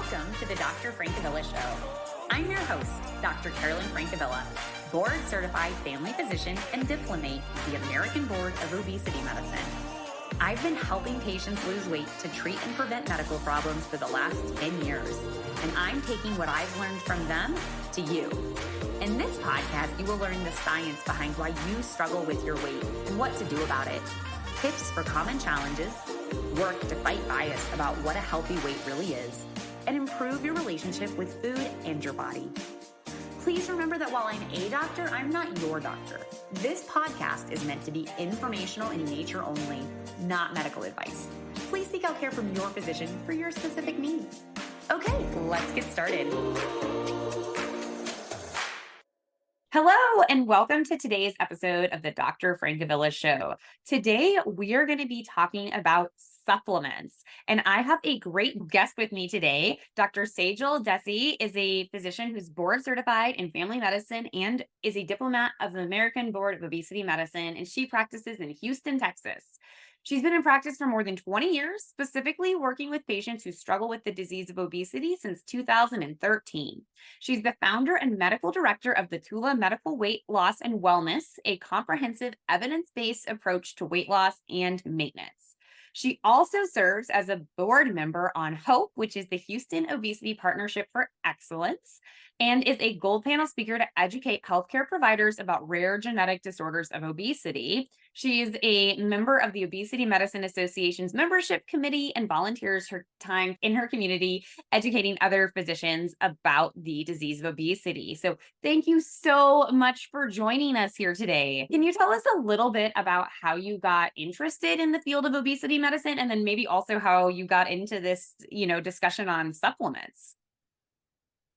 Welcome to the Dr. Francavilla Show. I'm your host, Dr. Carolyn Francavilla, board-certified family physician and diplomate with the American Board of Obesity Medicine. I've been helping patients lose weight to treat and prevent medical problems for the last 10 years, and I'm taking what I've learned from them to you. In this podcast, you will learn the science behind why you struggle with your weight and what to do about it, tips for common challenges, work to fight bias about what a healthy weight really is, and improve your relationship with food and your body. Please remember that while I'm a doctor, I'm not your doctor. This podcast is meant to be informational in nature only, not medical advice. Please seek out care from your physician for your specific needs. Okay, let's get started. Hello, and welcome to today's episode of the Dr. Francavilla Show. Today, we are going to be talking about supplements, and I have a great guest with me today. Dr. Sejal Desai is a physician who's board certified in family medicine and is a diplomat of the American Board of Obesity Medicine, and she practices in Houston, Texas. She's been in practice for more than 20 years, specifically working with patients who struggle with the disease of obesity since 2013. She's the founder and medical director of the Tula Medical Weight Loss and Wellness, a comprehensive evidence-based approach to weight loss and maintenance. She also serves as a board member on HOPE, which is the Houston Obesity Partnership for Excellence, and is a gold panel speaker to educate healthcare providers about rare genetic disorders of obesity. She is a member of the Obesity Medicine Association's membership committee and volunteers her time in her community educating other physicians about the disease of obesity. So thank you so much for joining us here today. Can you tell us a little bit about how you got interested in the field of obesity medicine, and then maybe also how you got into this, discussion on supplements?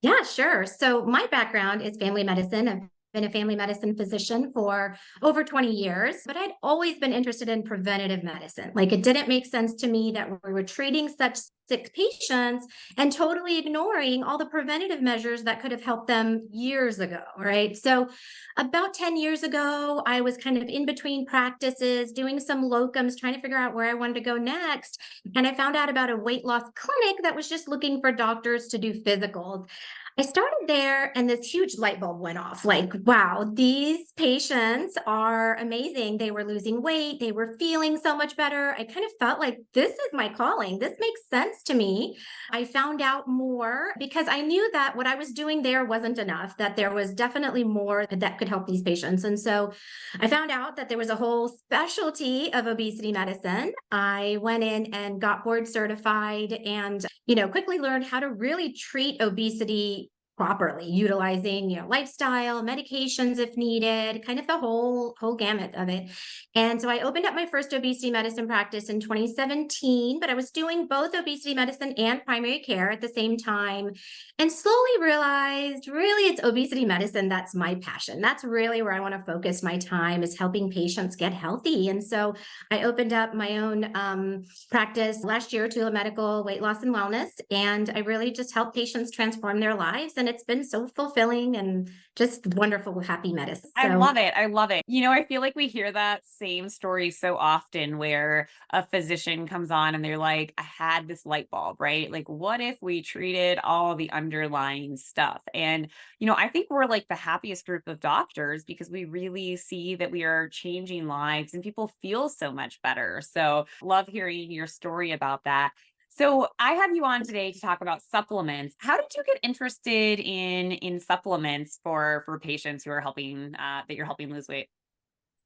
Yeah, sure. So my background is family medicine. I've been a family medicine physician for over 20 years, but I'd always been interested in preventative medicine. Like, it didn't make sense to me that we were treating such sick patients and totally ignoring all the preventative measures that could have helped them years ago, right? So about 10 years ago, I was kind of in between practices, doing some locums, trying to figure out where I wanted to go next. And I found out about a weight loss clinic that was just looking for doctors to do physicals. I started there and this huge light bulb went off. Like, wow, these patients are amazing. They were losing weight. They were feeling so much better. I kind of felt like this is my calling. This makes sense to me. I found out more because I knew that what I was doing there wasn't enough, that there was definitely more that could help these patients. And so I found out that there was a whole specialty of obesity medicine. I went in and got board certified and, quickly learned how to really treat obesity properly, utilizing, lifestyle, medications if needed, kind of the whole gamut of it. And so I opened up my first obesity medicine practice in 2017, but I was doing both obesity medicine and primary care at the same time, and slowly realized really it's obesity medicine that's my passion. That's really where I want to focus my time, is helping patients get healthy. And so I opened up my own practice last year, Tula Medical Weight Loss and Wellness, and I really just help patients transform their lives. And it's been so fulfilling and just wonderful, happy medicine. So, I love it. I love it. I feel like we hear that same story so often where a physician comes on and they're like, I had this light bulb, right? Like, what if we treated all the underlying stuff? And, I think we're like the happiest group of doctors because we really see that we are changing lives and people feel so much better. So love hearing your story about that. So I have you on today to talk about supplements. How did you get interested in supplements for patients who are helping that you're helping lose weight?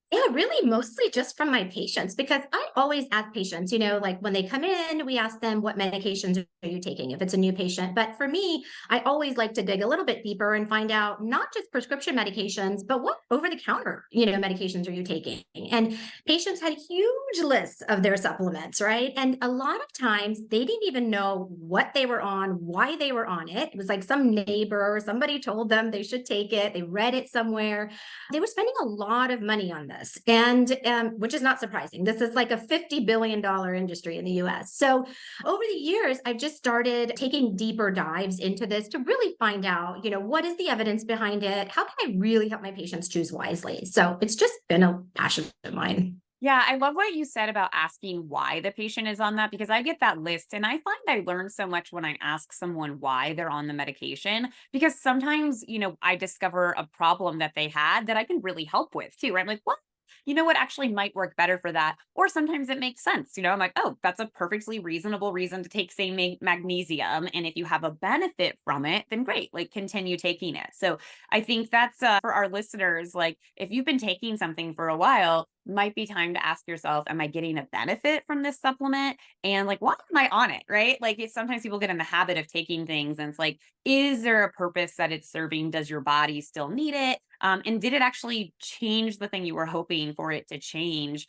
Yeah, really mostly just from my patients, because I always ask patients, like when they come in, we ask them, what medications are you taking if it's a new patient? But for me, I always like to dig a little bit deeper and find out not just prescription medications, but what over-the-counter, medications are you taking? And patients had huge lists of their supplements, right? And a lot of times they didn't even know what they were on, why they were on it. It was like some neighbor or somebody told them they should take it. They read it somewhere. They were spending a lot of money on this. And which is not surprising. This is like a $50 billion industry in the US. So over the years, I've just started taking deeper dives into this to really find out, what is the evidence behind it? How can I really help my patients choose wisely? So it's just been a passion of mine. Yeah, I love what you said about asking why the patient is on that because I get that list and I find I learn so much when I ask someone why they're on the medication because sometimes, I discover a problem that they had that I can really help with too, right? I'm like, what? You know what actually might work better for that? Or sometimes it makes sense. I'm like, oh, that's a perfectly reasonable reason to take, say, magnesium. And if you have a benefit from it, then great, like continue taking it. So I think that's for our listeners. Like, if you've been taking something for a while, might be time to ask yourself, am I getting a benefit from this supplement? And like, why am I on it? Right? Like, sometimes people get in the habit of taking things and it's like, is there a purpose that it's serving? Does your body still need it? And did it actually change the thing you were hoping for it to change?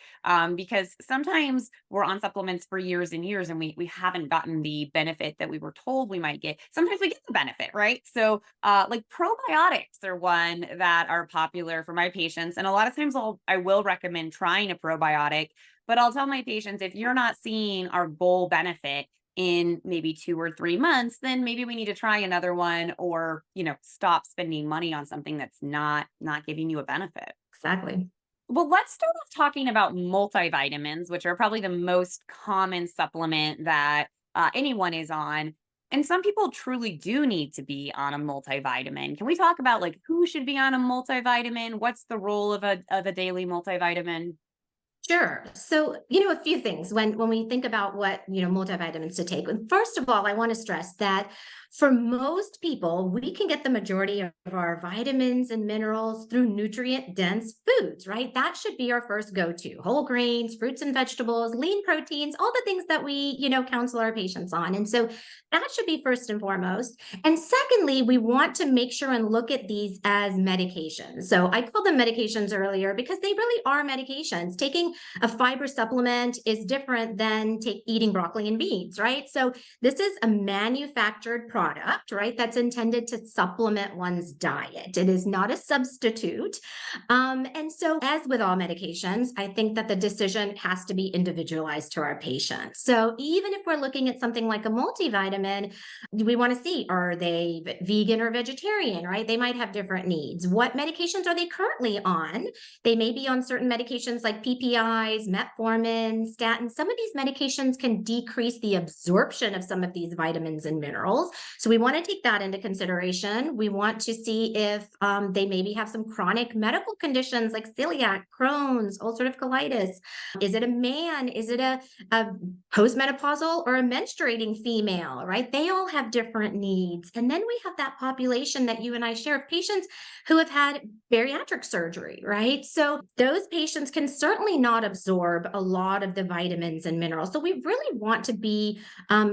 Because sometimes we're on supplements for years and years and we haven't gotten the benefit that we were told we might get. Sometimes we get the benefit, right? So like probiotics are one that are popular for my patients. And a lot of times I will recommend trying a probiotic, but I'll tell my patients if you're not seeing our goal benefit in maybe 2 or 3 months, then maybe we need to try another one or, stop spending money on something that's not giving you a benefit. Exactly. Well, let's start off talking about multivitamins, which are probably the most common supplement that anyone is on. And some people truly do need to be on a multivitamin. Can we talk about like who should be on a multivitamin? What's the role of a daily multivitamin? Sure. So, a few things when we think about what, multivitamins to take. First of all, I want to stress that for most people, we can get the majority of our vitamins and minerals through nutrient dense foods, right? That should be our first go-to. Whole grains, fruits and vegetables, lean proteins, all the things that we, counsel our patients on. And so that should be first and foremost. And secondly, we want to make sure and look at these as medications. So I called them medications earlier because they really are medications. Taking a fiber supplement is different than eating broccoli and beans, right? So this is a manufactured product, right? That's intended to supplement one's diet. It is not a substitute. And so, as with all medications, I think that the decision has to be individualized to our patient. So even if we're looking at something like a multivitamin, we want to see, are they vegan or vegetarian, right? They might have different needs. What medications are they currently on? They may be on certain medications like PPIs, metformin, statins. Some of these medications can decrease the absorption of some of these vitamins and minerals. So we want to take that into consideration. We want to see if they maybe have some chronic medical conditions like celiac, Crohn's, ulcerative colitis. Is it a man? Is it a postmenopausal or a menstruating female, right? They all have different needs. And then we have that population that you and I share of patients who have had bariatric surgery, right? So those patients can certainly not absorb a lot of the vitamins and minerals. So we really want to be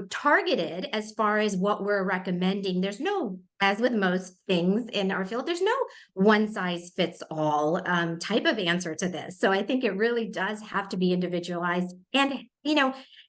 targeted as far as what we're recommending. There's no, as with most things in our field, there's no one size fits all type of answer to this. So I think it really does have to be individualized. And,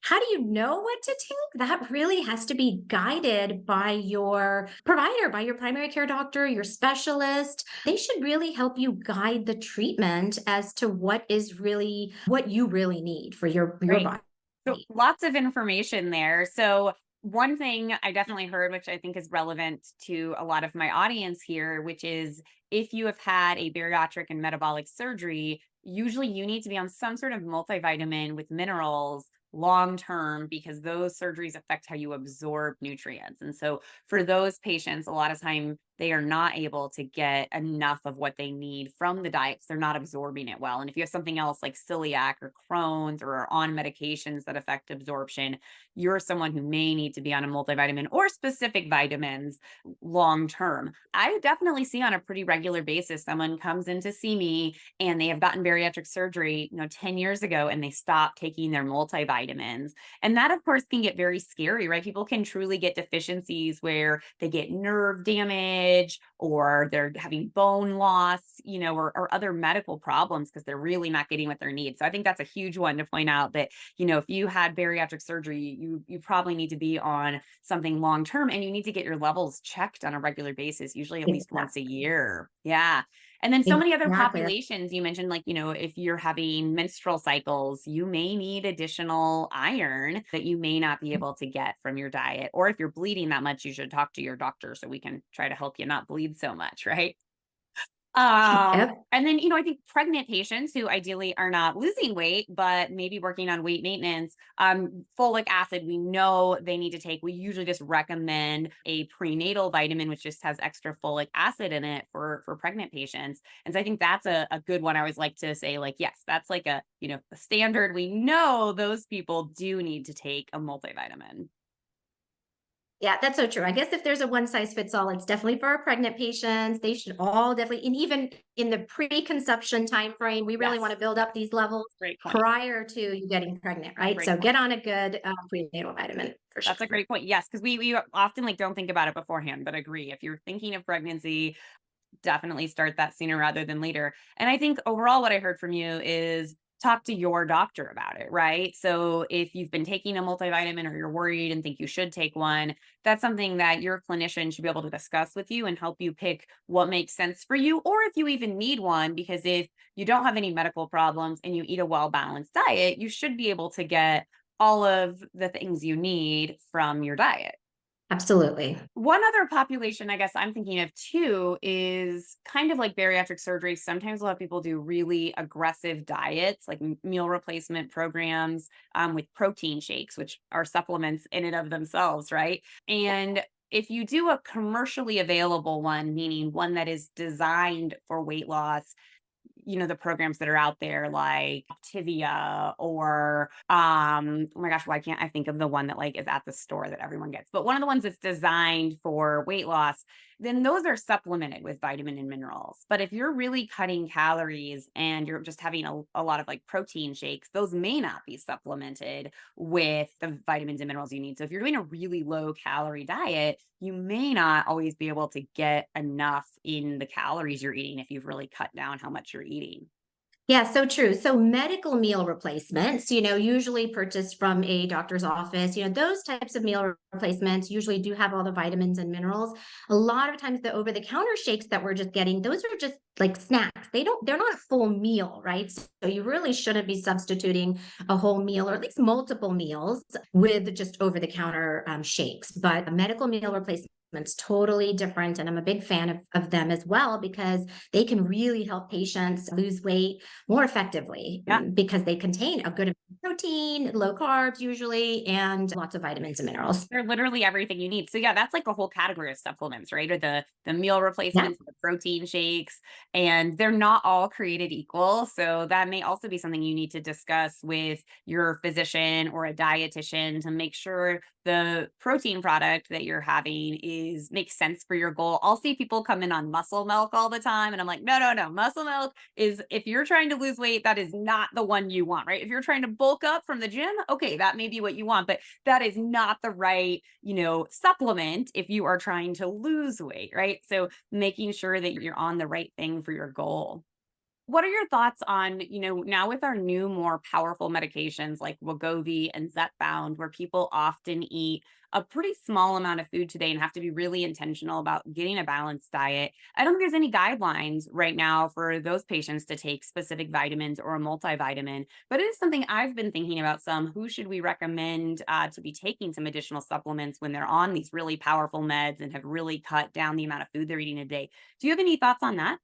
how do you know what to take? That really has to be guided by your provider, by your primary care doctor, your specialist. They should really help you guide the treatment as to what you really need for your Right. body. So lots of information there. So one thing I definitely heard, which I think is relevant to a lot of my audience here, which is if you have had a bariatric and metabolic surgery, usually you need to be on some sort of multivitamin with minerals long term because those surgeries affect how you absorb nutrients. And so for those patients, a lot of time they are not able to get enough of what they need from the diet because they're not absorbing it well. And if you have something else like celiac or Crohn's or are on medications that affect absorption, you're someone who may need to be on a multivitamin or specific vitamins long term. I definitely see on a pretty regular basis someone comes in to see me and they have gotten bariatric surgery, 10 years ago and they stopped taking their multivitamins. And that of course can get very scary, right? People can truly get deficiencies where they get nerve damage or they're having bone loss, or other medical problems because they're really not getting what they need. So I think that's a huge one to point out that, if you had bariatric surgery, you probably need to be on something long term and you need to get your levels checked on a regular basis, usually at least once a year. Yeah. And then so many other Exactly. populations you mentioned, like, if you're having menstrual cycles, you may need additional iron that you may not be able to get from your diet. Or if you're bleeding that much, you should talk to your doctor so we can try to help you not bleed so much, right? Yep. And then, I think pregnant patients who ideally are not losing weight, but maybe working on weight maintenance, folic acid, we know they need to take. We usually just recommend a prenatal vitamin, which just has extra folic acid in it for pregnant patients. And so I think that's a good one. I always like to say, like, yes, that's like a standard. We know those people do need to take a multivitamin. Yeah, that's so true. I guess if there's a one size fits all, it's definitely for our pregnant patients. They should all definitely, and even in the pre-conception time frame, we really want Yes. to build up these levels Great point. prior to you getting pregnant, right? Great So point. get on a good prenatal vitamin for sure. That's a great point. Yes, because we often like don't think about it beforehand, but agree. If you're thinking of pregnancy, definitely start that sooner rather than later. And I think overall, what I heard from you is talk to your doctor about it, right? So if you've been taking a multivitamin or you're worried and think you should take one, that's something that your clinician should be able to discuss with you and help you pick what makes sense for you, or if you even need one, because if you don't have any medical problems and you eat a well balanced diet, you should be able to get all of the things you need from your diet. Absolutely. One other population, I guess I'm thinking of too, is kind of like bariatric surgery. Sometimes a lot of people do really aggressive diets, like meal replacement programs with protein shakes, which are supplements in and of themselves, right? And if you do a commercially available one, meaning one that is designed for weight loss, the programs that are out there like Activia or oh my gosh, why can't I think of the one that like is at the store that everyone gets? But one of the ones that's designed for weight loss, then those are supplemented with vitamin and minerals. But if you're really cutting calories and you're just having a lot of like protein shakes, those may not be supplemented with the vitamins and minerals you need. So if you're doing a really low calorie diet, you may not always be able to get enough in the calories you're eating if you've really cut down how much you're eating. Yeah, so true. So medical meal replacements, usually purchased from a doctor's office, those types of meal replacements usually do have all the vitamins and minerals. A lot of times the over-the-counter shakes that we're just getting, those are just like snacks. They're not a full meal, right? So you really shouldn't be substituting a whole meal or at least multiple meals with just over-the-counter shakes. But a medical meal replacement it's totally different. And I'm a big fan of them as well because they can really help patients lose weight more effectively Yeah. because they contain a good amount of protein, low carbs usually, and lots of vitamins and minerals. They're literally everything you need. So yeah, that's like a whole category of supplements, right? Or the meal Yeah. replacements, the protein shakes, and they're not all created equal. So that may also be something you need to discuss with your physician or a dietitian to make sure the protein product that you're having is makes sense for your goal. I'll see people come in on muscle milk all the time and I'm like, no, no, no. Muscle milk is if you're trying to lose weight, that is not the one you want, right? If you're trying to bulk up from the gym, okay, that may be what you want, but that is not the right, supplement if you are trying to lose weight, right? So making sure that you're on the right thing for your goal. What are your thoughts on, now with our new, more powerful medications like Wegovy and Zepbound, where people often eat a pretty small amount of food today and have to be really intentional about getting a balanced diet? I don't think there's any guidelines right now for those patients to take specific vitamins or a multivitamin, but it is something I've been thinking about some. Who should we recommend to be taking some additional supplements when they're on these really powerful meds and have really cut down the amount of food they're eating a day? Do you have any thoughts on that?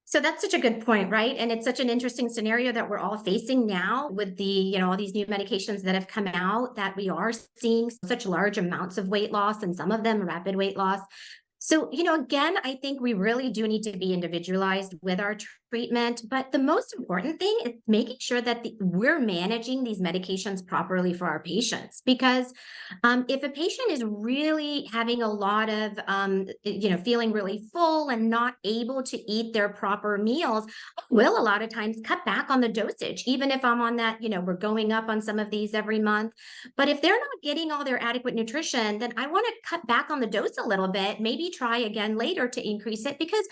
So that's such a good point, right? And it's such an interesting scenario that we're all facing now with all these new medications that have come out that we are seeing such large amounts of weight loss and some of them rapid weight loss. So, again, I think we really do need to be individualized with our treatment. But the most important thing is making sure that we're managing these medications properly for our patients. Because if a patient is really having a lot of, feeling really full and not able to eat their proper meals, I will a lot of times cut back on the dosage, even if I'm on that, we're going up on some of these every month. But if they're not getting all their adequate nutrition, then I want to cut back on the dose a little bit, maybe try again later to increase it because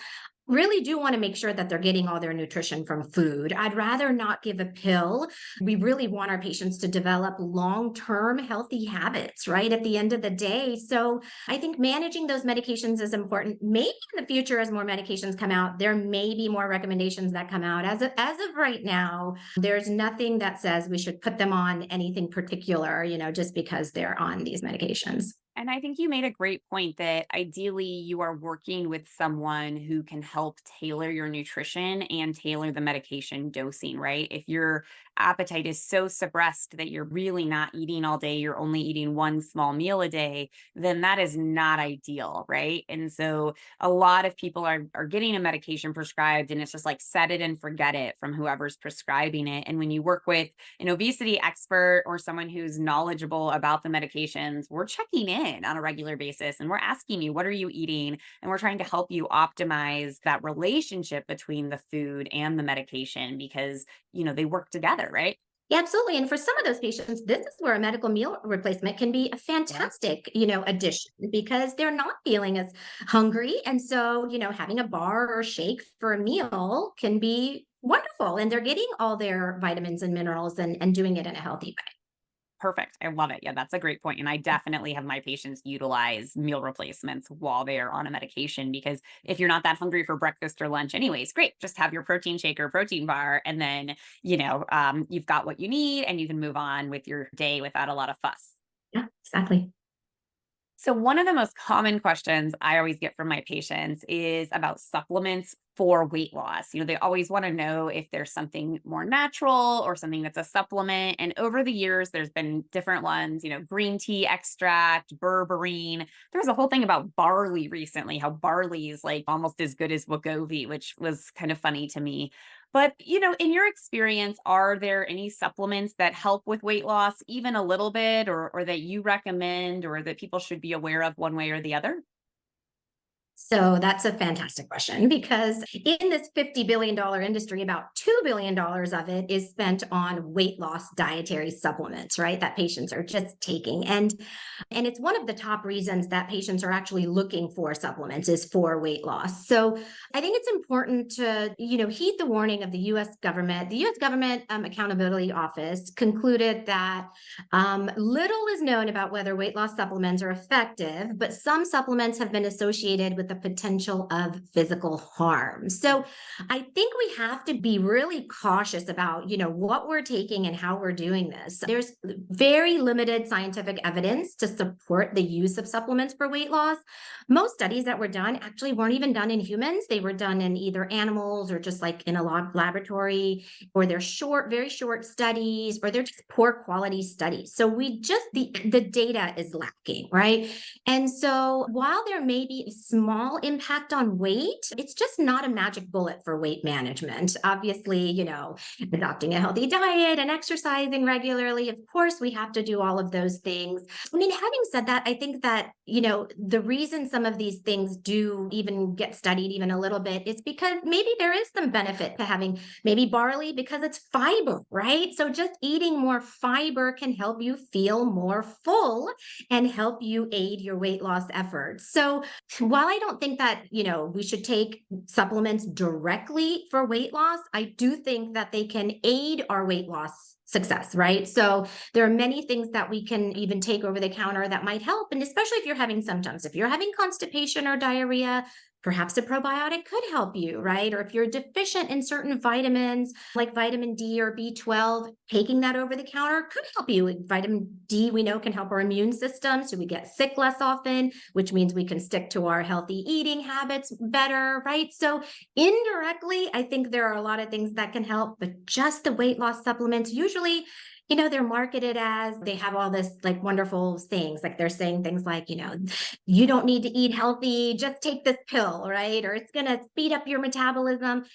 really do want to make sure that they're getting all their nutrition from food. I'd rather not give a pill. We really want our patients to develop long-term healthy habits, right? At the end of the day. So I think managing those medications is important. Maybe in the future, as more medications come out, there may be more recommendations that come out. As of right now, there's nothing that says we should put them on anything particular, just because they're on these medications. And I think you made a great point that ideally you are working with someone who can help tailor your nutrition and tailor the medication dosing, right? If your appetite is so suppressed that you're really not eating all day, you're only eating one small meal a day, then that is not ideal, right? And so a lot of people are getting a medication prescribed and it's just like set it and forget it from whoever's prescribing it. And when you work with an obesity expert or someone who's knowledgeable about the medications, we're checking in on a regular basis and we're asking you, what are you eating? And we're trying to help you optimize that relationship between the food and the medication because, they work together, right? Yeah, absolutely. And for some of those patients, this is where a medical meal replacement can be a Yeah. fantastic, addition because they're not feeling as hungry. And so, having a bar or shake for a meal can be wonderful. And they're getting all their vitamins and minerals and doing it in a healthy way. Perfect. I love it. Yeah, that's a great point. And I definitely have my patients utilize meal replacements while they're on a medication because if you're not that hungry for breakfast or lunch, anyways, great. Just have your protein shake or protein bar. And then, you've got what you need and you can move on with your day without a lot of fuss. Yeah, exactly. So, one of the most common questions I always get from my patients is about supplements for weight loss. They always want to know if there's something more natural or something that's a supplement. And over the years, there's been different ones, green tea extract, berberine. There was a whole thing about barley recently, how barley is like almost as good as Wegovy, which was kind of funny to me. But, in your experience, are there any supplements that help with weight loss, even a little bit, or that you recommend or that people should be aware of one way or the other? So that's a fantastic question because in this $50 billion industry, about $2 billion of it is spent on weight loss dietary supplements, right? That patients are just taking. And it's one of the top reasons that patients are actually looking for supplements is for weight loss. So I think it's important to, heed the warning of the US government. The US Government Accountability Office concluded that little is known about whether weight loss supplements are effective, but some supplements have been associated with the potential of physical harm. So I think we have to be really cautious about, what we're taking and how we're doing this. There's very limited scientific evidence to support the use of supplements for weight loss. Most studies that were done actually weren't even done in humans. They were done in either animals or just like in a laboratory, or they're short, very short studies, or they're just poor quality studies. So the data is lacking, right? And so while there may be a small impact on weight, it's just not a magic bullet for weight management. Obviously, adopting a healthy diet and exercising regularly, of course, we have to do all of those things. I mean, having said that, I think that, the reason some of these things do even get studied even a little bit is because maybe there is some benefit to having maybe barley because it's fiber, right? So just eating more fiber can help you feel more full and help you aid your weight loss efforts. So while I don't think that, we should take supplements directly for weight loss, I do think that they can aid our weight loss success, right? So there are many things that we can even take over the counter that might help. And especially if you're having symptoms, if you're having constipation or diarrhea, perhaps a probiotic could help you, right? Or if you're deficient in certain vitamins like vitamin D or B12, taking that over the counter could help you. Vitamin D, we know, can help our immune system. So we get sick less often, which means we can stick to our healthy eating habits better, right? So indirectly, I think there are a lot of things that can help, but just the weight loss supplements, usually they're marketed as they have all this like wonderful things. Like they're saying things like, you don't need to eat healthy, just take this pill, right? Or it's going to speed up your metabolism.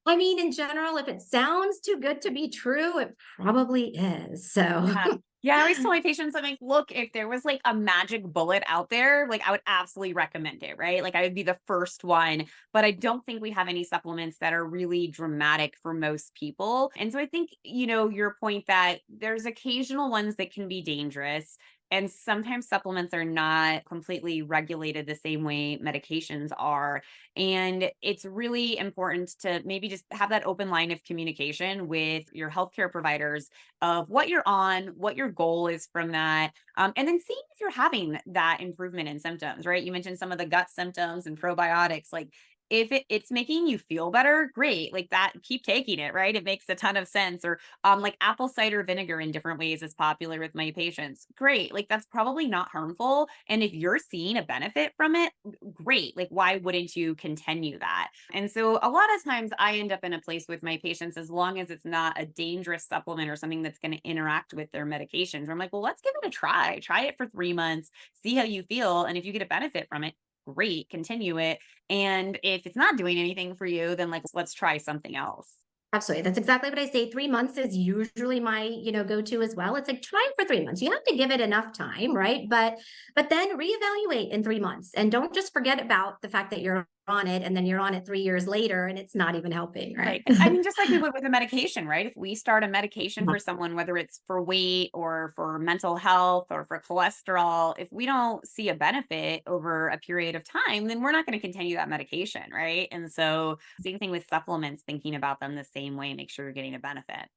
I mean, in general, if it sounds too good to be true, it probably is. So, Yeah. Yeah, I always tell my patients, I'm like, look, if there was like a magic bullet out there, like I would absolutely recommend it, right? Like I would be the first one, but I don't think we have any supplements that are really dramatic for most people. And so I think, your point that there's occasional ones that can be dangerous. And sometimes supplements are not completely regulated the same way medications are. And it's really important to maybe just have that open line of communication with your healthcare providers of what you're on, what your goal is from that, and then seeing if you're having that improvement in symptoms, right? You mentioned some of the gut symptoms and probiotics. Like if it's making you feel better, great. Like that, keep taking it, right? It makes a ton of sense. Or like apple cider vinegar in different ways is popular with my patients. Great. Like that's probably not harmful. And if you're seeing a benefit from it, great. Like why wouldn't you continue that? And so a lot of times I end up in a place with my patients, as long as it's not a dangerous supplement or something that's going to interact with their medications, where I'm like, well, let's give it a try. Try it for 3 months, see how you feel. And if you get a benefit from it, great, continue it. And if it's not doing anything for you, then like let's try something else. Absolutely. That's exactly what I say. 3 months is usually my, go-to as well. It's like try it for 3 months. You have to give it enough time, right? But then reevaluate in 3 months and don't just forget about the fact that you're on it and then you're on it 3 years later and it's not even helping, right? Right. I mean, just like we would with a medication, right? If we start a medication for someone, whether it's for weight or for mental health or for cholesterol, if we don't see a benefit over a period of time, then we're not going to continue that medication, right? And so, same thing with supplements, thinking about them the same way, make sure you're getting a benefit.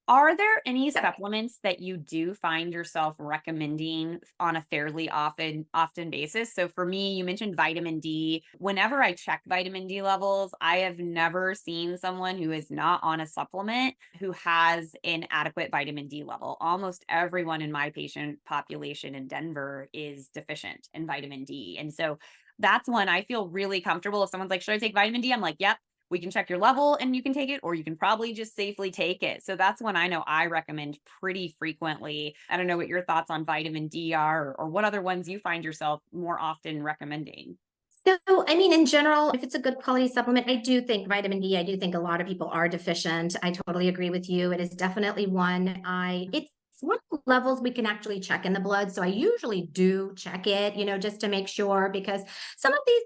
Are there any Yeah. supplements that you do find yourself recommending on a fairly often basis? So for me, you mentioned vitamin D. Whenever I check vitamin D levels, I have never seen someone who is not on a supplement who has an adequate vitamin D level. Almost everyone in my patient population in Denver is deficient in vitamin D. And so that's when I feel really comfortable. If someone's like, should I take vitamin D? I'm like, yep, we can check your level and you can take it, or you can probably just safely take it. So that's when I know I recommend pretty frequently. I don't know what your thoughts on vitamin D are, or what other ones you find yourself more often recommending. So, I mean, in general, if it's a good quality supplement, I do think vitamin D, I do think a lot of people are deficient. I totally agree with you. It is definitely it's one of the levels we can actually check in the blood. So I usually do check it, just to make sure, because some of these,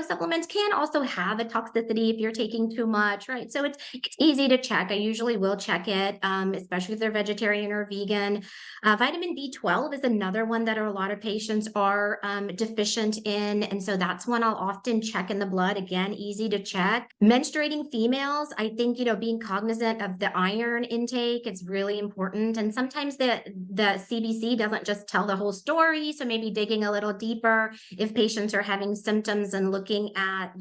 supplements can also have a toxicity if you're taking too much, right? So it's easy to check. I usually will check it, especially if they're vegetarian or vegan. Vitamin B12 is another one that a lot of patients are deficient in. And so that's one I'll often check in the blood. Again, easy to check. Menstruating females, I think, being cognizant of the iron intake is really important. And sometimes the CBC doesn't just tell the whole story. So maybe digging a little deeper if patients are having symptoms and looking at,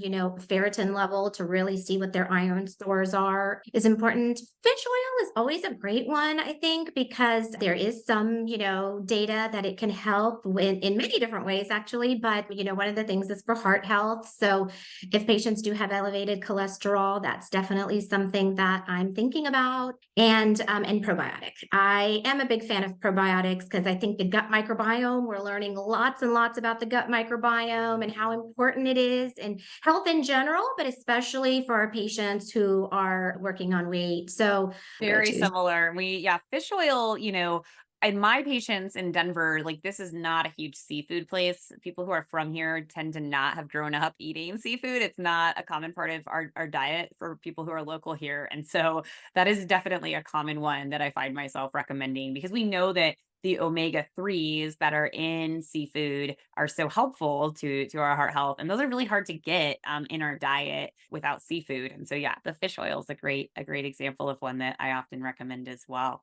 ferritin level to really see what their iron stores are is important. Fish oil is always a great one, I think, because there is some, data that it can help in many different ways, actually. But, one of the things is for heart health. So if patients do have elevated cholesterol, that's definitely something that I'm thinking about. And probiotic. I am a big fan of probiotics because I think the gut microbiome, we're learning lots and lots about the gut microbiome and how important it is in health in general, but especially for our patients who are working on weight. So go Very to. similar. Yeah, fish oil, and my patients in Denver, like this is not a huge seafood place. People who are from here tend to not have grown up eating seafood. It's not a common part of our diet for people who are local here. And so that is definitely a common one that I find myself recommending, because we know that the omega 3s that are in seafood are so helpful to our heart health, and those are really hard to get in our diet without seafood. And so yeah, the fish oil is a great example of one that I often recommend as well.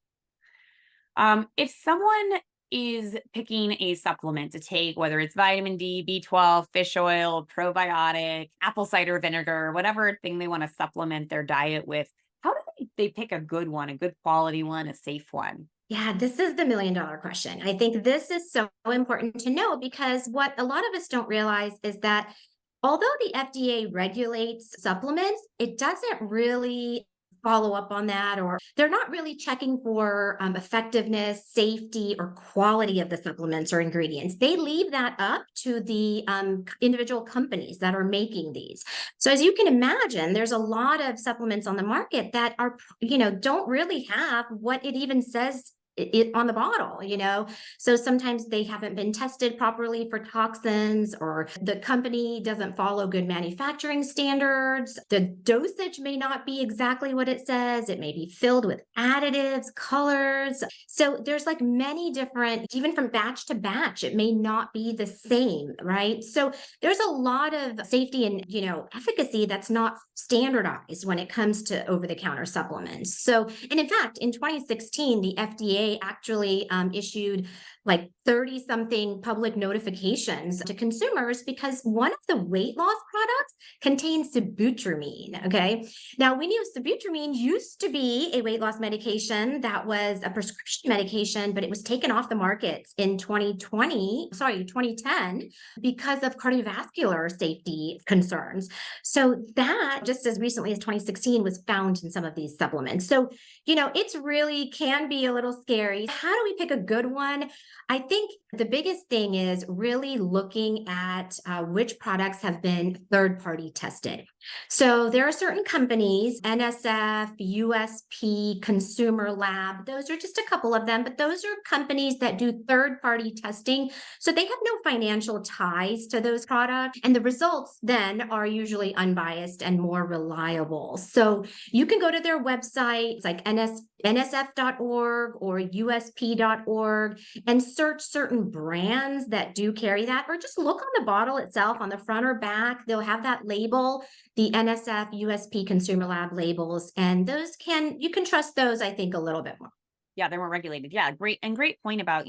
If someone is picking a supplement to take, whether it's vitamin D, B12, fish oil, probiotic, apple cider vinegar, whatever thing they want to supplement their diet with, how do they pick a good one, a good quality one, a safe one? Yeah, this is the $1 million question. I think this is so important to know because what a lot of us don't realize is that although the FDA regulates supplements, it doesn't really follow up on that, or they're not really checking for effectiveness, safety, or quality of the supplements or ingredients. They leave that up to the individual companies that are making these. So as you can imagine, there's a lot of supplements on the market that are, don't really have what it even says it on the bottle. So sometimes they haven't been tested properly for toxins, or the company doesn't follow good manufacturing standards. The dosage may not be exactly what it says. It may be filled with additives, colors. So there's like many different, even from batch to batch, it may not be the same, right? So there's a lot of safety and, efficacy that's not standardized when it comes to over-the-counter supplements. So, and in fact, in 2016, the FDA actually issued like 30 something public notifications to consumers because one of the weight loss products contains sibutramine. Okay. Now, we knew sibutramine used to be a weight loss medication that was a prescription medication, but it was taken off the market in 2010, because of cardiovascular safety concerns. So that just as recently as 2016 was found in some of these supplements. So, it's really can be a little scary. How do we pick a good one? I think the biggest thing is really looking at which products have been third party tested. So there are certain companies, NSF, USP, Consumer Lab, those are just a couple of them, but those are companies that do third party testing. So they have no financial ties to those products. And the results then are usually unbiased and more reliable. So you can go to their websites like nsf.org or usp.org and search certain brands that do carry that, or just look on the bottle itself on the front or back. They'll have that label, the NSF, USP, Consumer Lab labels, and you can trust those, I think, a little bit more. Yeah, they're more regulated. Yeah, great point about,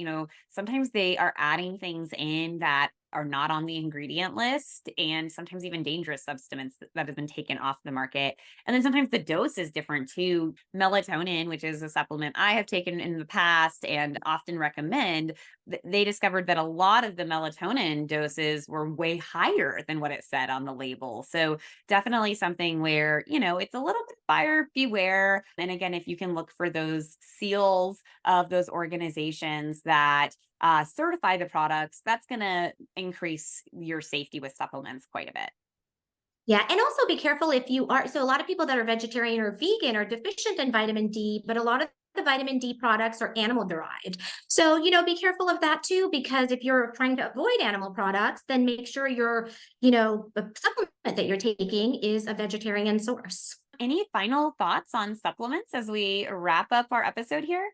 sometimes they are adding things in that are not on the ingredient list, and sometimes even dangerous substances that have been taken off the market. And then sometimes the dose is different too. Melatonin, which is a supplement I have taken in the past and often recommend, they discovered that a lot of the melatonin doses were way higher than what it said on the label. So definitely something where, it's a little bit buyer beware. And again, if you can look for those seals of those organizations that certify the products, that's going to increase your safety with supplements quite a bit. Yeah, and also be careful if you are. So a lot of people that are vegetarian or vegan are deficient in vitamin D, but a lot of the vitamin D products are animal derived. So, be careful of that too, because if you're trying to avoid animal products, then make sure the supplement that you're taking is a vegetarian source. Any final thoughts on supplements as we wrap up our episode here?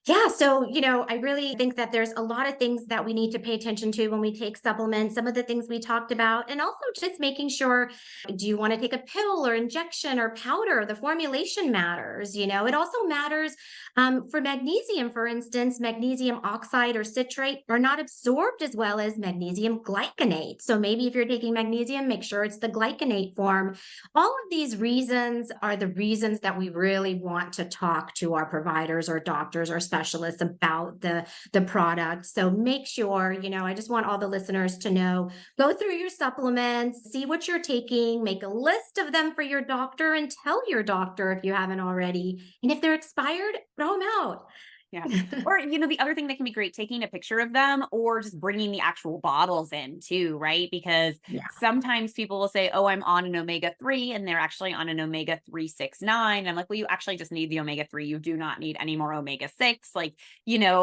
Yeah. So, I really think that there's a lot of things that we need to pay attention to when we take supplements, some of the things we talked about, and also just making sure, do you want to take a pill or injection or powder? The formulation matters. It also matters for magnesium, for instance, magnesium oxide or citrate are not absorbed as well as magnesium glycinate. So maybe if you're taking magnesium, make sure it's the glycinate form. All of these reasons are the reasons that we really want to talk to our providers or doctors or specialists about the product. So make sure, I just want all the listeners to know, go through your supplements, see what you're taking, make a list of them for your doctor and tell your doctor if you haven't already. And if they're expired, throw them out. Yeah. Or, the other thing that can be great, taking a picture of them or just bringing the actual bottles in too, right? Because sometimes people will say, oh, I'm on an omega-3 and they're actually on an omega-369. I'm like, well, you actually just need the omega-3. You do not need any more omega-6,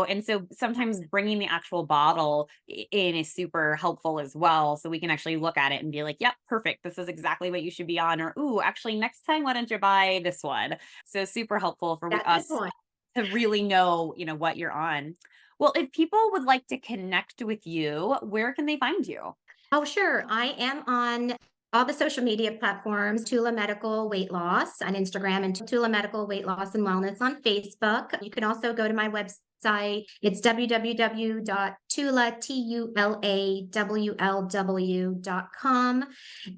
and so sometimes bringing the actual bottle in is super helpful as well. So we can actually look at it and be like, yep, perfect. This is exactly what you should be on. Or, ooh, actually next time, why don't you buy this one? So super helpful for us to really know, what you're on. Well, if people would like to connect with you, where can they find you? Oh, sure. I am on all the social media platforms, Tula Medical Weight Loss on Instagram and Tula Medical Weight Loss and Wellness on Facebook. You can also go to my website. It's www.tulawlw.com.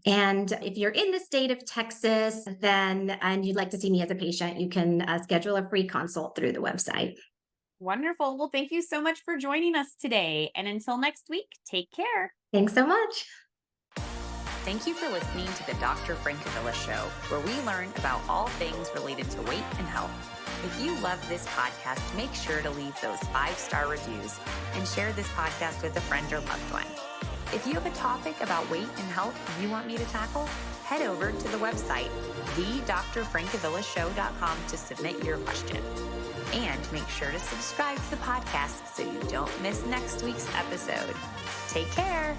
And if you're in the state of Texas, and you'd like to see me as a patient, you can schedule a free consult through the website. Wonderful. Well, thank you so much for joining us today. And until next week, take care. Thanks so much. Thank you for listening to the Dr. Francavilla Show, where we learn about all things related to weight and health. If you love this podcast, make sure to leave those 5-star reviews and share this podcast with a friend or loved one. If you have a topic about weight and health you want me to tackle, head over to the website, thedrfrancavillashow.com to submit your question. And make sure to subscribe to the podcast so you don't miss next week's episode. Take care.